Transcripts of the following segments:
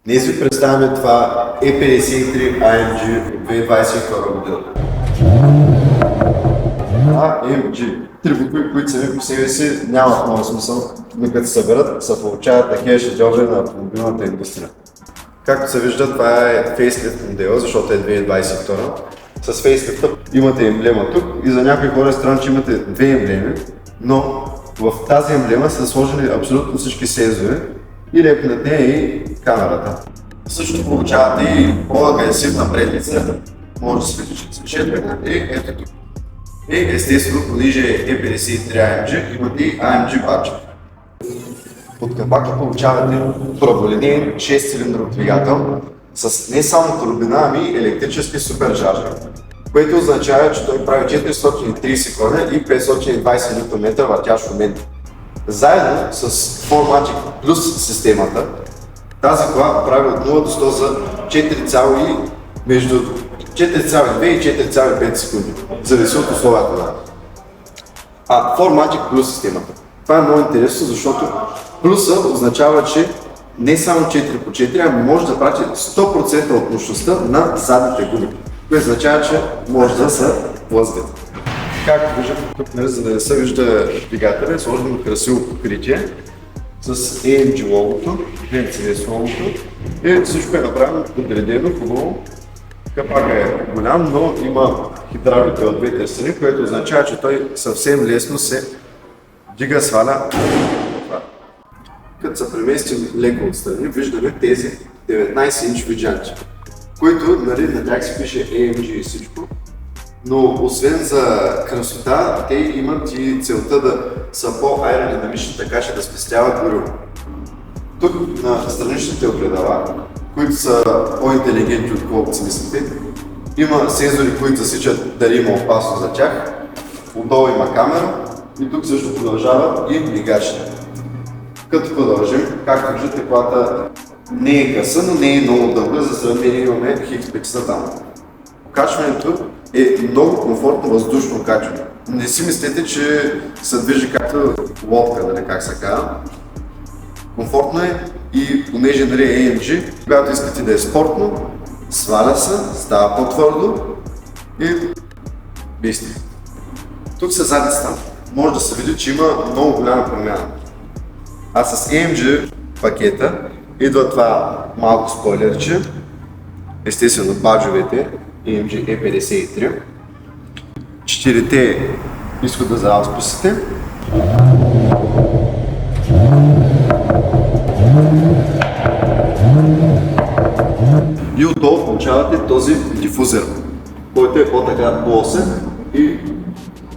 Днес ви представяме това E53 AMG от 2022 година. AMG, три букви, които сами по себе си нямат много смисъл, но като се съберат, се получават такива шедьоври на автомобилната индустрия. Както се вижда, това е фейслифт модела, защото е 2022. С фейслифта имате емблема тук и за някои хора е странно, че имате две емблеми, но в тази емблема са сложени абсолютно всички сензори и лепи над нея и камерата. Също получавате и по-агресивна предница, може да се види, че свечетка и ето тук. И естествено, понеже е 53 AMG, имате и AMG баджа. Под капака получавате праволинейен 6-цилиндров двигател с не само турбина, ами електрически суперчаржер, което означава, че той прави 430 коня и 520 Нм въртящ момент. Заедно с 4MATIC Plus системата, тази кола прави от 0 до 100 за между 4,2 и 4,5 секунди, зависи от условията. 4MATIC Plus системата. Това е много интересно, защото плюса означава, че не само 4 по 4, ами може да прати 100% от мощността на задните гуми, което означава, че може да се плъзгат. Както виждате тук, за да не се вижда двигателя, е сложено красиво покритие с AMG логото, Mercedes логото и всичко е направено подредено хубаво. Капака е голям, но има хидравлика от двете страни, което означава, че той съвсем лесно се дига, сваля. Като се преместим леко отстрани, виждаме тези 19-инчови джанти, които на тях се пише AMG и всичко, но освен за красота, те имат и целта да са по-аеродинамични, така че да спестяват гориво. Тук на страничните огледала, които са по-интелигентни отколкото си мислите, има сензори, които засичат дали има опасност за тях, отдолу има камера и тук също продължават и мигачите. Като продължим, както виждате, колата не е къса, но не е много дълга, за сравнение имаме хикспекса там. Качването е много комфортно въздушно качване. Не си мислете, че се движи както лодка, нали, как се казва. Комфортно е и понеже нали AMG, когато искате да е спортно, сваля се, става по-твърдо и бисти. Тук са задницата. Може да се види, че има много голяма промяна. А с AMG пакета идва това малко спойлерче, естествено баджовете AMG E53, 4-те изхода за ауспусите, и отдолу получавате този дифузер, който е по-така плосен и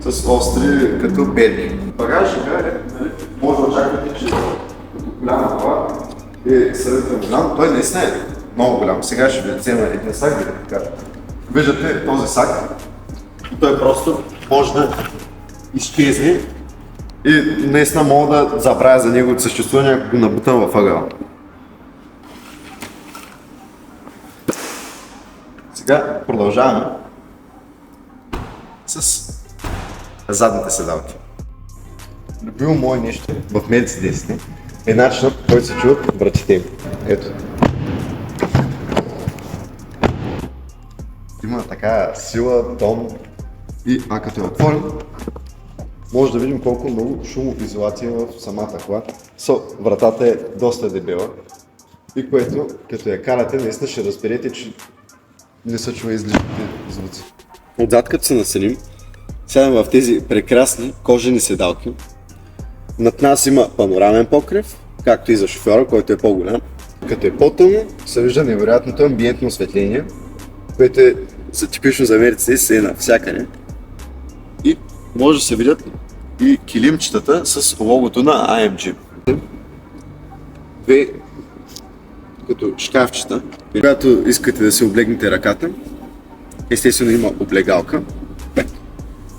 с остри като петли. Багажника е, може да очаквате, че като голяма кола е сравнително голям, той наистина е много голям. Сега ще ви взема един сак да ви покажа. Виждате този сак, той просто може да изчезне и наистина мога да забравя за неговото съществуване, ако го набутам във ъгъла. Сега продължаваме с задните седалки. Любимо мое нещо в Mercedes е начинът, по който се чуват вратите им. Ето. Има така сила, тон и като я отворим, може да видим колко много шумоизолация в самата кола. Вратата е доста дебела и което като я карате, наистина ще разберете, че не се чува излишните звуци. Отзад като се населим, сядам в тези прекрасни кожени седалки. Над нас има панорамен покрив, както и за шофьора, който е по-голям. Като е по-тъмно, се вижда невероятното амбиентно осветление, което е типично за Mercedes, е навсякъде. И може да се видят и килимчетата с логото на AMG. Две като шкафчета, когато искате да си облегнете ръката, естествено има облегалка,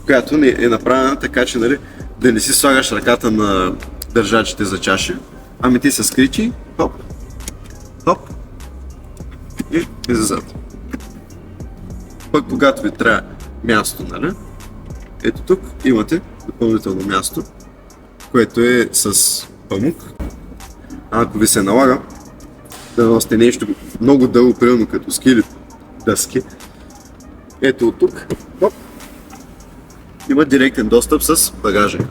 която е направена така, че нали, да не си слагаш ръката на държачите за чаши, ами ти са скрити, хоп, хоп и зазад. Пък когато ви трябва място, нали, ето тук имате допълнително място, което е с памук. Ако ви се налага, да носите нещо много дълго, примерно като ски или дъски. Ето от тук, хоп, има директен достъп с багажник.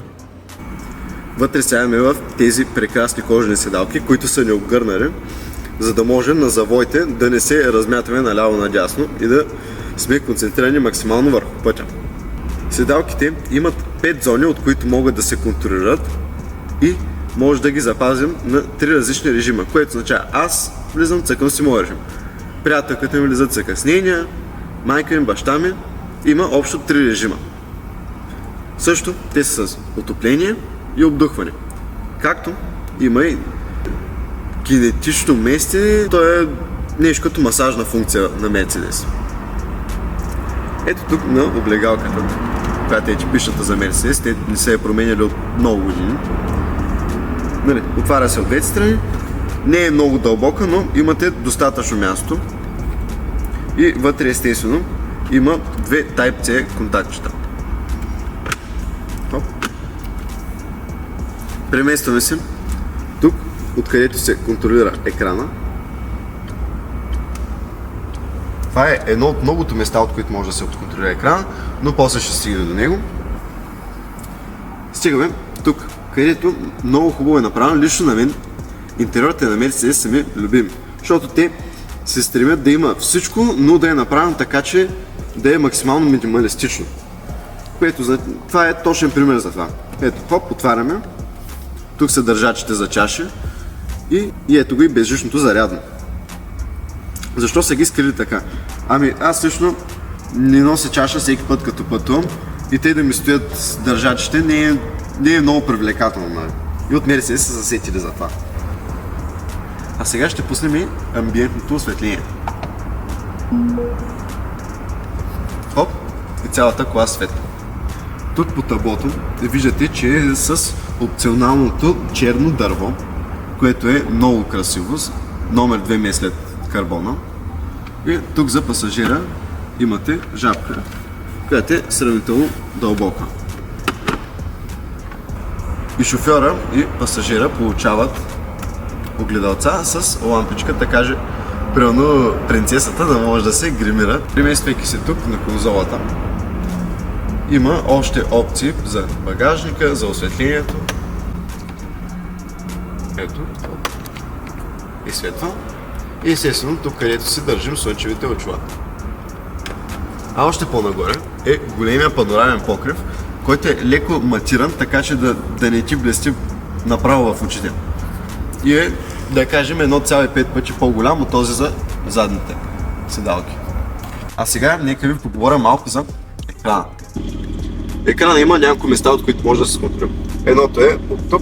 Вътре сядаме в тези прекрасни кожени седалки, които са ни обгърнали, за да може на завоите да не се размятаме наляво-надясно и да сме концентрирани максимално върху пътя. Седалките имат 5 зони, от които могат да се контролират и може да ги запазим на 3 различни режима, което означава аз влизам, цъкам си моя режим. Приятелката ми влиза, цъка с нейния, майка ми, баща ми, има общо 3 режима. Също те са с отопление и обдухване. Както има и кинетично местене, то е нещо като масажна функция на Mercedes. Ето тук на облегалката, която е типичната за Mercedes, те не са я променяли от много години. Нали, отваря се от двете страни, не е много дълбока, но имате достатъчно място и вътре естествено има 2 Type-C контактчета. Преместваме се тук, откъдето се контролира екрана. Това е едно от многото места, от които може да се контролира екрана, но после ще стигне до него. Стигаме тук, където много хубаво е направено. Лично на мен интериорите на Mercedes са ми любими, защото те се стремят да има всичко, но да е направено така, че да е максимално минималистично. Това е точен пример за това. Ето, хоп, отваряме. Тук са държачите за чаши и ето го и безжичното зарядно. Защо са ги скрили така? Ами аз лично не нося чаша всеки път като пътувам и те да ми стоят държачите не е много привлекателно. Нали? И от Mercedes са засетили за това. А сега ще пуснем и амбиентното осветление. Хоп, и цялата кола светла. Тук по таблото виждате, че е с опционалното черно дърво, което е много красиво, номер 2 ми е след карбона. И тук за пасажира имате жабка, която е сравнително дълбока. И шофьора и пасажира получават огледалца с лампичка, да каже, примерно принцесата да може да се гримира. Премествайки се тук на конзолата, има още опции за багажника, за осветлението. Ето. И светва. И естествено тук, където си държим слънчевите очила. А още по-нагоре е големия панорамен покрив, който е леко матиран, така че да не ти блести направо в очите. И е, да кажем, 1,5 пъти по-голям от този за задните седалки. А сега нека ви поговоря малко за екрана. Екрана има няколко места, от които може да се контролира. Едното е от тук,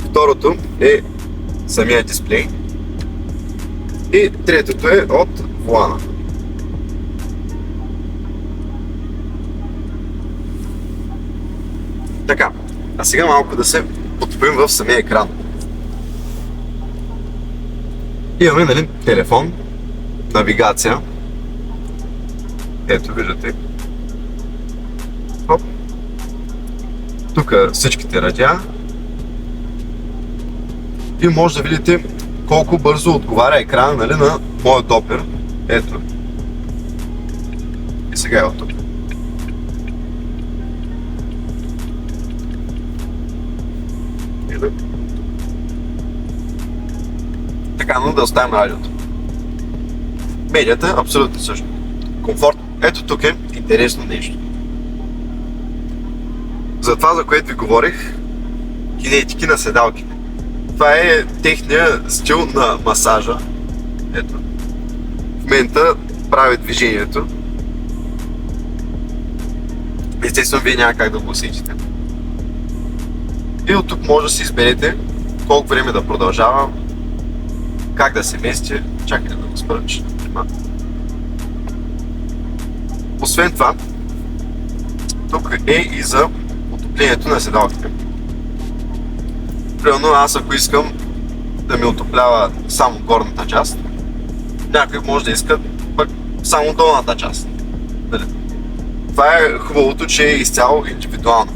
второто е самия дисплей и третото е от волана. Така, а сега малко да се потопим в самия екран. Имаме, нали, телефон, навигация. Ето виждате. Хоп. Тук всичките радиа. И може да видите колко бързо отговаря екрана, нали, на моят допер. Ето. И сега е от тук. Така, но да оставим радиото. Медията е абсолютно също. Комфорт. Ето тук е интересно нещо. За това, за което ви говорих, кинетики на седалките. Това е техния стил на масажа. Ето. В момента прави движението. Естествено, вие няма как да го усетите. И от тук може да си изберете колко време да продължава, как да се мести. Чакайте да го спра, че освен това, тук е и за отоплението на седалките. Примерно аз, ако искам да ми отоплява само горната част, някой може да иска пък само долната част. Това е хубавото, че е изцяло индивидуално.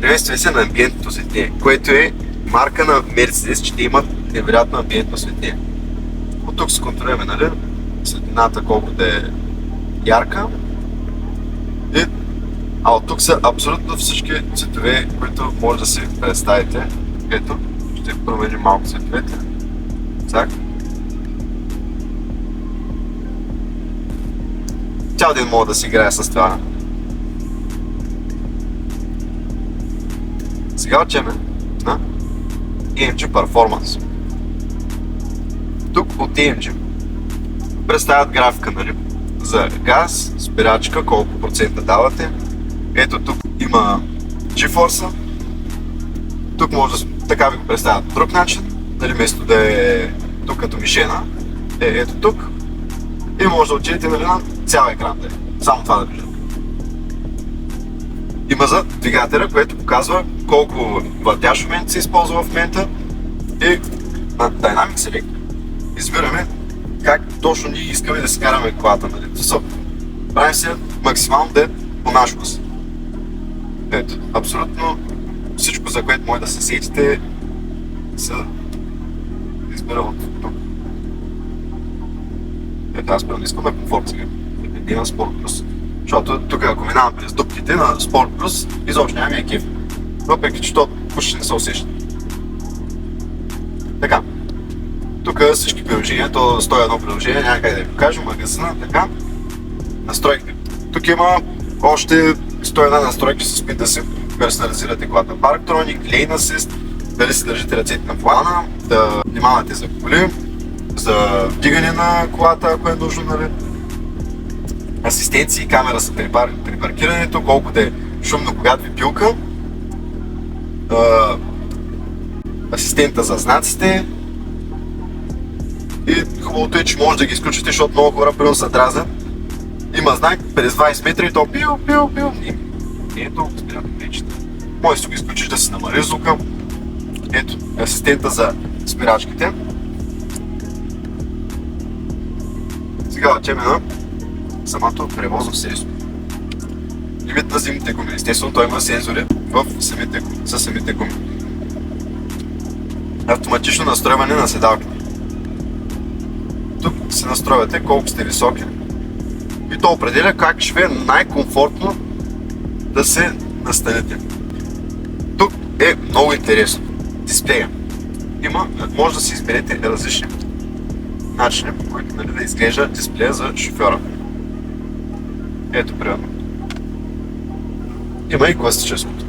Приветстваме се на амбиентното осветление, което е марка на Mercedes, че те имат невероятно амбиентно осветление. От тук се контролираме, нали, светлината колко да е ярка. А от тук са абсолютно всички цветове, които може да си представите. Ето, ще променим малко цветовете. Цак. Цял ден мога да си играя с това. Сега учеме на AMG Performance. Тук от AMG представят графика, нали, за газ, спирачка, колко процента давате. Ето тук има G-Force. Тук може да така ви го представят по друг начин, нали, вместо да е тук като мишена, ето тук. И може да отидете, нали, на цял екран, само това да виждате. Има за двигателя, което показва колко въртящ момент се използва в момента, и на Dynamic Select избираме как точно ние искаме да си караме колата, нали. Правим се максимално да е по наш вкус. Ето, абсолютно всичко, за което може да се сетите, се избира от тук. Ето, аз първо искам комфорт сега. Не имам Sport Plus. Защото тук, ако минавам през дупките на Sport Plus, изобщо няма ми е кеф. Въпреки че то почти не се усеща. Така. Тук всички приложения, то 101 приложение, няма как да ви покажа, магазина, така. Настройките. Тук има още 101 настройки, с които да се персонализирате колата. Parktronic, Lane Assist, дали си държите ръцете на волана, да внимавате за коли, за вдигане на колата, ако е нужно, нали. Асистенции, камера за при паркирането, колко да е шумно, когато ви пилка. Асистента за знаците. И хубавото е, че може да ги изключите, защото много хора примерно се дразнят. Има знак през 20 метра и то пил. Не е толкова спирано вечето. Може да го изключиш да си намали звука. Ето, асистента за спирачките. Сега отиваме на самото превозно средство. Лимит на зимните гуми. Естествено, той има сензори в самите гуми. Автоматично настройване на седалките. Тук се настройвате колко сте високи. И то определя как ще ви е най-комфортно да се настанете. Тук е много интересно. Дисплея. Може да си изберете различни начини, по които, нали, да изглежда дисплея за шофьора. Ето, примерно. Има и класическото.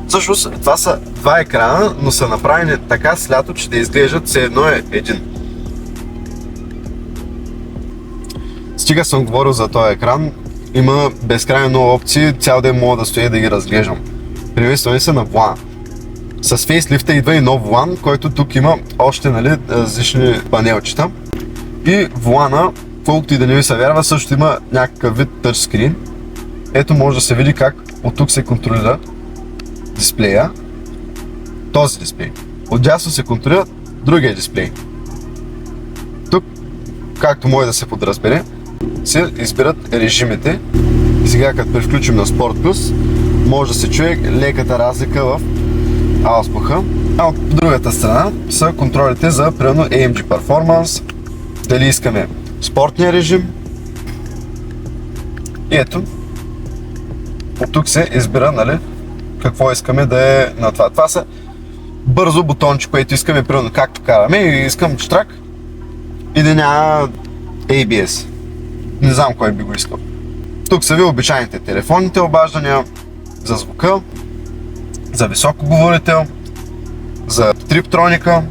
Всъщност, това са два екрана, но са направени така с лято, че да изглеждат все едно е един. Стига съм говорил за този екран, има безкрайно много опции, цял ден мога да стоя да ги разглеждам. Приветствани са на волана. С фейслифта идва и нов волан, който тук има още, нали, различни панелчета. И волана, колкото и да не ви се вярва, също има някакъв вид тъчскрин. Ето може да се види как от тук се контролира дисплея, този дисплей. Отдясно се контролира другия дисплей. Тук, както може да се подразбере, се избират режимите. И сега, като превключим на Sport Plus, може да се чуе леката разлика в ауспуха. А от другата страна са контролите за, примерно, AMG Performance, дали искаме спортния режим. И ето, от тук се избира, нали, какво искаме да е на това. Това са бързо бутонче, което искаме, примерно, както караме, и искам штрак и да няма ABS. Не знам кой би го искал. Тук са ви обичайните телефонните обаждания, за звука, за високоговорител, за триптроника.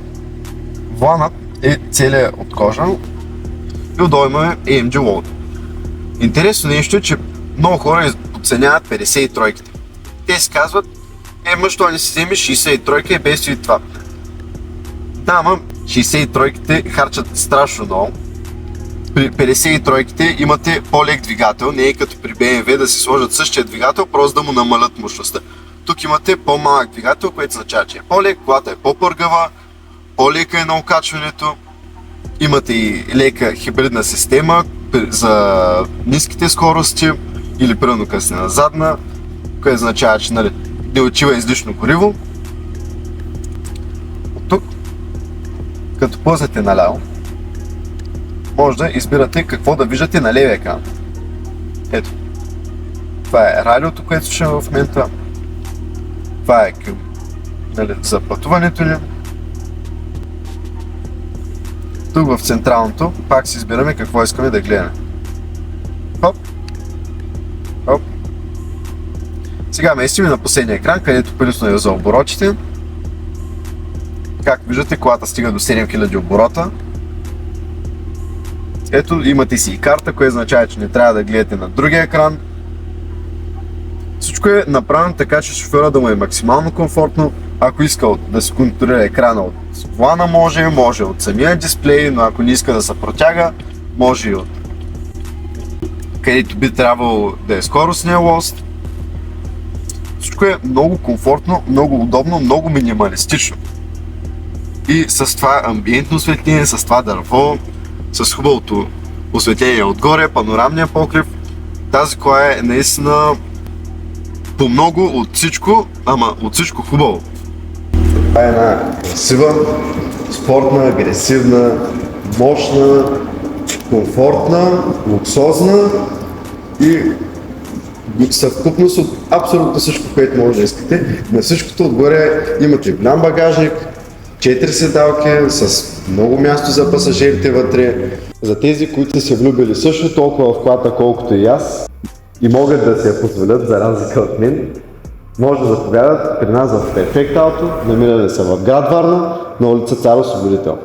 Воланът е целият от кожа и отдолу имаме AMG Load. Интересно нещо е, че много хора оценяват 53-ките. Те си казват, защо не си вземеш 63-ка и без и това. Да, ама 63-ките харчат страшно много. При 53-ките имате по-лек двигател, не е като при BMW да си сложат същия двигател, просто да му намалят мощността. Тук имате по-малък двигател, което означава, че е по-лек, колата е по-пъргава, по-лека е на окачването. Имате и лека хибридна система за ниските скорости или примерно късно на задна, което означава, че, нали, не отива излишно гориво. като плъзнете наляво, може да избирате какво да виждате на левия екран. Ето. Това е радиото, което слушаме в момента. Това е за пътуването ни. Тук в централното пак си избираме какво искаме да гледаме. Хоп. Хоп. Сега местим на последния екран, където предишно е за оборотите. Как виждате, колата стига до 7000 оборота. Ето, имате си и карта, което означава, че не трябва да гледате на другия екран. Всичко е направено така, че шофьора да му е максимално комфортно. Ако иска да се контролира екрана от волана, може от самия дисплей, но ако не иска да се протяга, може и от където би трябвало да е скоростния лост. Всичко е много комфортно, много удобно, много минималистично. И с това амбиентно осветление, с това дърво, с хубавото осветление отгоре, панорамния покрив, тази кола е наистина по много от всичко, ама от всичко хубаво. Това е една красива, спортна, агресивна, мощна, комфортна, луксозна и съвкупност от абсолютно всичко, което може да искате. На всичкото отгоре имате голям багажник, 4 седалки с много място за пасажирите вътре. За тези, които са се влюбили също толкова в колата, колкото и аз и могат да се я позволят за разлика от мен, може да заповядат при нас в Perfect Auto, намираме се в град Варна, на улица Цар Освободител.